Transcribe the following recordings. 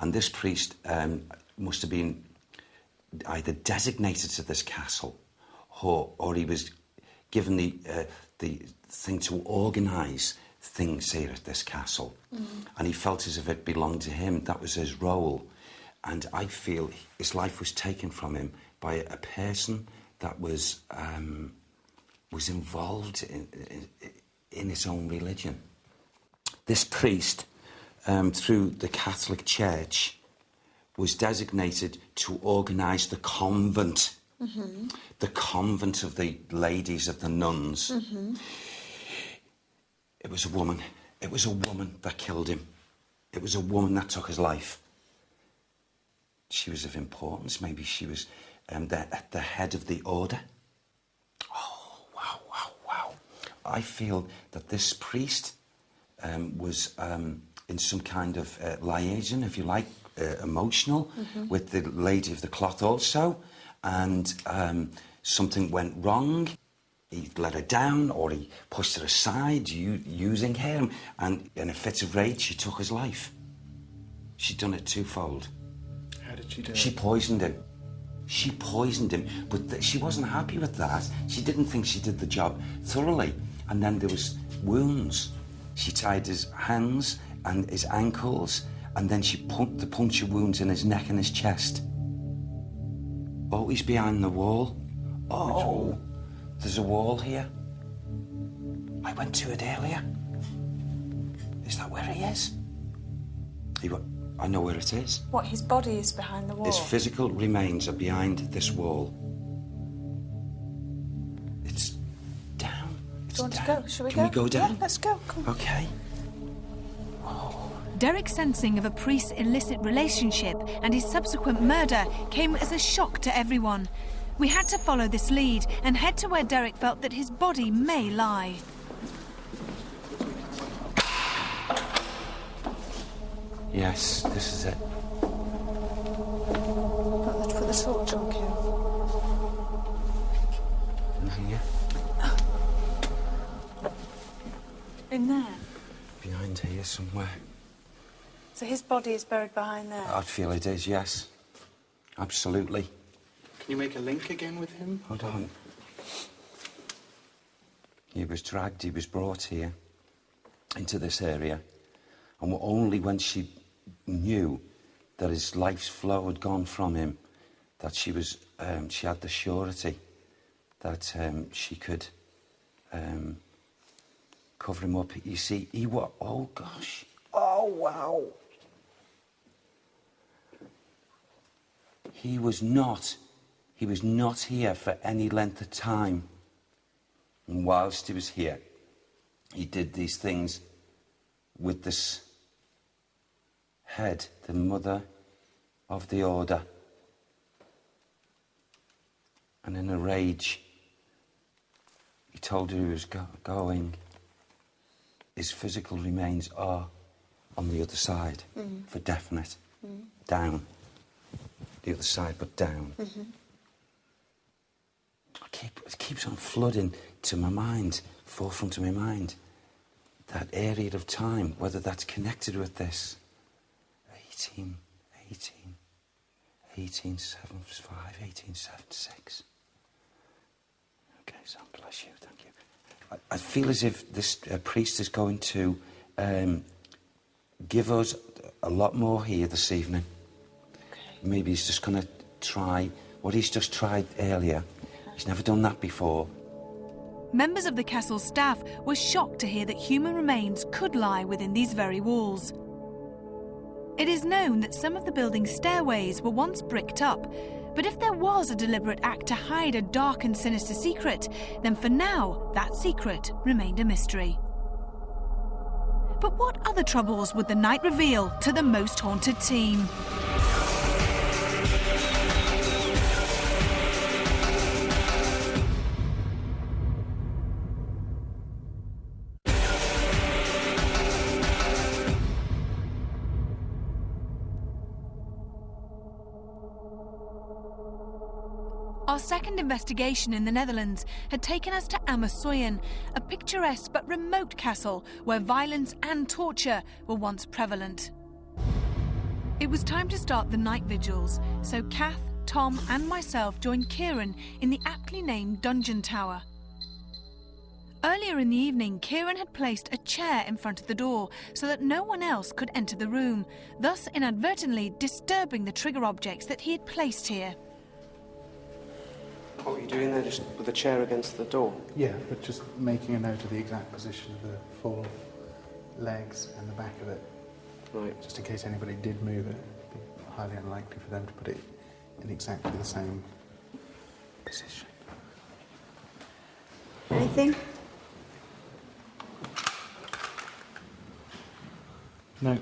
And this priest must have been either designated to this castle, or he was given the thing to organise things here at this castle. And he felt as if it belonged to him. That was his role. And I feel his life was taken from him by a person that was involved in his own religion. This priest, through the Catholic Church, was designated to organise the convent, the convent of the ladies, of the nuns. It was a woman. It was a woman that killed him. It was a woman that took his life. She was of importance. Maybe she was at the head of the order. Oh, wow, wow, wow. I feel that this priest was in some kind of liaison, if you like, emotional, with the lady of the cloth also. And something went wrong. He let her down, or he pushed her aside, using her. And in a fit of rage, she took his life. She'd done it twofold. How did she do it? She poisoned him. She poisoned him, but she wasn't happy with that. She didn't think she did the job thoroughly. And then there was wounds. She tied his hands and his ankles, and then she put the puncture wounds in his neck and his chest. Always behind the wall. Oh, there's a wall here. I went to it earlier. Is that where he is? I know where it is. What, his body is behind the wall? His physical remains are behind this wall. It's down. It's Do you want down. to go? Shall we Can go? we go down? Yeah, let's go. Come on. Okay. Derek's sensing of a priest's illicit relationship and his subsequent murder came as a shock to everyone. We had to follow this lead and head to where Derek felt that his body may lie. Yes, this is it. Put the torch on, Kim. In here. In there? Behind here somewhere. So his body is buried behind there? I'd feel it is, yes. Absolutely. Can you make a link again with him? Hold on. He was dragged, he was brought here, into this area. And only when she knew that his life's flow had gone from him, that she had the surety that she could cover him up. You see, oh gosh, oh wow. He was not here for any length of time. And whilst he was here, he did these things with this head, the mother of the order. And in a rage, he told her he was going. His physical remains are on the other side, for definite. Down. The other side, but down. It keeps on flooding to my mind, forefront of my mind, that area of time, whether that's connected with this. 1875, 1876. Okay, so bless you, thank you. I feel as if this priest is going to give us a lot more here this evening. Okay. Maybe he's just going to try what he's just tried earlier. He's never done that before. Members of the castle staff were shocked to hear that human remains could lie within these very walls. It is known that some of the building's stairways were once bricked up, but if there was a deliberate act to hide a dark and sinister secret, then for now, that secret remained a mystery. But what other troubles would the night reveal to the most haunted team? Our second investigation in the Netherlands had taken us to Ammersoyen, a picturesque but remote castle where violence and torture were once prevalent. It was time to start the night vigils, so Kath, Tom and myself joined Kieran in the aptly named Dungeon Tower. Earlier in the evening, Kieran had placed a chair in front of the door so that no one else could enter the room, thus inadvertently disturbing the trigger objects that he had placed here. What were you doing there, just with the chair against the door? Yeah, but just making a note of the exact position of the 4 legs and the back of it. Right. Just in case anybody did move it. It'd be highly unlikely for them to put it in exactly the same position. Anything? No.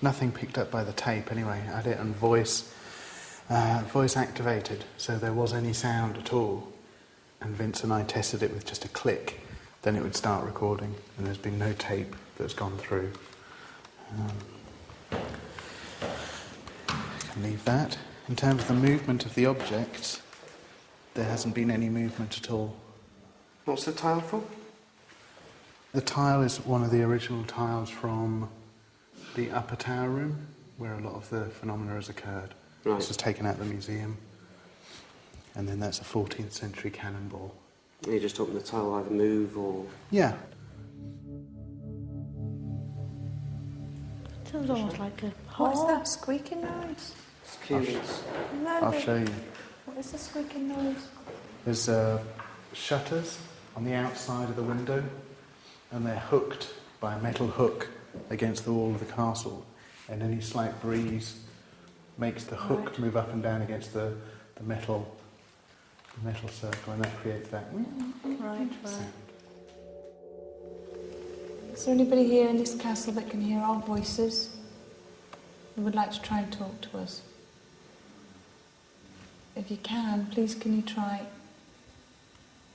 Nothing picked up by the tape anyway. I had it on voice activated, so there was any sound at all. And Vince and I tested it with just a click, then it would start recording, and there's been no tape that's gone through. I can leave that. In terms of the movement of the objects, there hasn't been any movement at all. What's the tile for? The tile is one of the original tiles from the upper tower room, where a lot of the phenomena has occurred. Right. This was taken out of the museum. And then that's a 14th century cannonball. You just hoping the tile will either move or... Yeah. Sounds almost like a What is that squeaking noise? It's Kieran's. No, I'll show you. What is the squeaking noise? There's shutters on the outside of the window, and they're hooked by a metal hook against the wall of the castle. And any slight breeze makes the hook move up and down against the metal circle, and that creates that Right. sound. Is there anybody here in this castle that can hear our voices and would like to try and talk to us? If you can, please can you try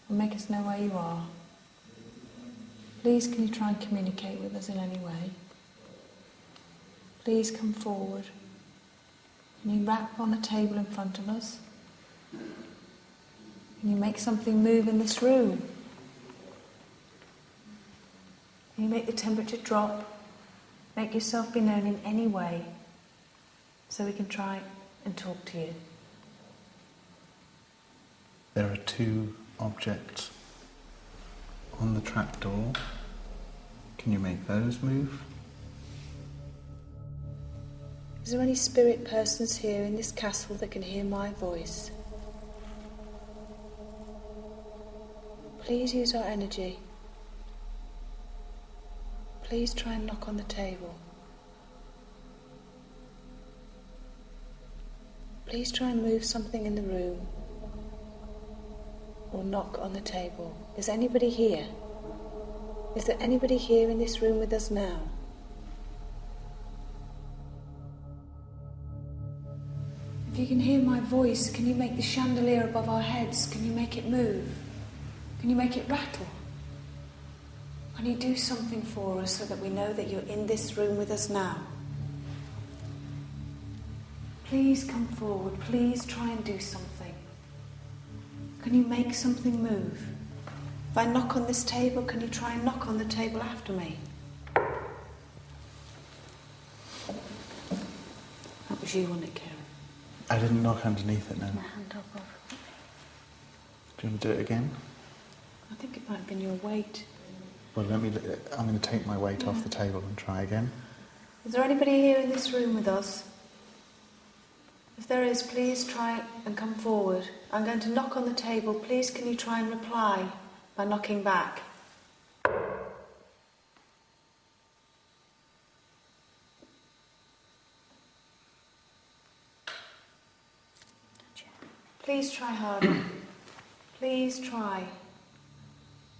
and make us know where you are? Please can you try and communicate with us in any way? Please come forward. Can you rap on a table in front of us? Can you make something move in this room? Can you make the temperature drop? Make yourself be known in any way so we can try and talk to you. There are 2 objects on the trapdoor. Can you make those move? Is there any spirit persons here in this castle that can hear my voice? Please use our energy. Please try and knock on the table. Please try and move something in the room. Or knock on the table. Is anybody here? Is there anybody here in this room with us now? If you can hear my voice, can you make the chandelier above our heads? Can you make it move? Can you make it rattle? Can you do something for us so that we know that you're in this room with us now? Please come forward. Please try and do something. Can you make something move? If I knock on this table, can you try and knock on the table after me? That was you, wasn't it, Karen? I didn't knock underneath it, no. My hand up over. Do you want to do it again? I think it might have been your weight. Well, I'm going to take my weight off the table and try again. Is there anybody here in this room with us? If there is, please try and come forward. I'm going to knock on the table. Please can you try and reply by knocking back? Please try harder. Please try.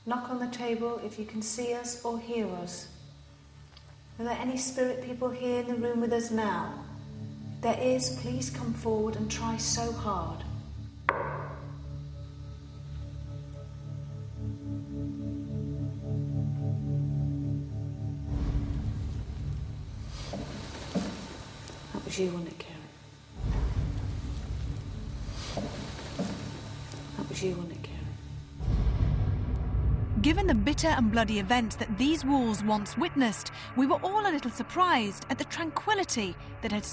Knock on the table if you can see us or hear us. Are there any spirit people here in the room with us now? If there is, please come forward and try so hard. That was you, wasn't it, Karen? That was you, wasn't it, Karen? Given the bitter and bloody events that these walls once witnessed, we were all a little surprised at the tranquility that had